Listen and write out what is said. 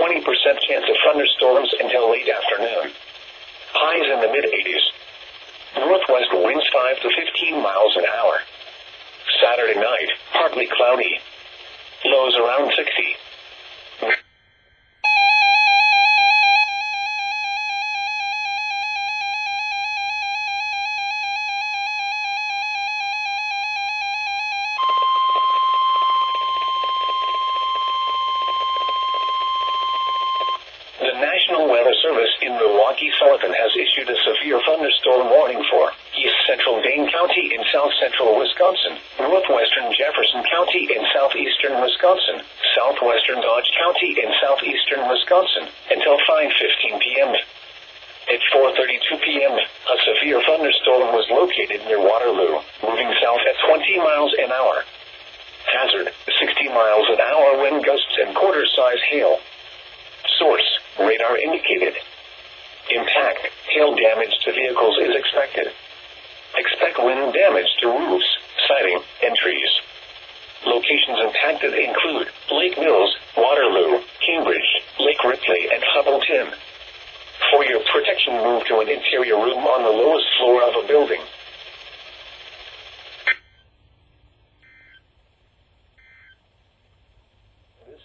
20% chance of thunderstorms until late afternoon. Highs in the mid-80s. Northwest winds 5 to 15 miles an hour. Saturday night, partly cloudy. Lows around 60. The National Weather Service in Milwaukee-Sullivan has issued a severe thunderstorm warning for east central Dane County in south central Wisconsin, northwestern Jefferson County in southeastern Wisconsin, southwestern Dodge County in southeastern Wisconsin, until 5:15 p.m. At 4:32 p.m., a severe thunderstorm was located near Waterloo, moving south at 20 miles an hour. Hazard, 60 miles an hour wind gusts and quarter-size hail. Source, radar indicated. Impact, hail damage to vehicles is expected. Expect wind damage to roofs, siding, and trees. Locations impacted include Lake Mills,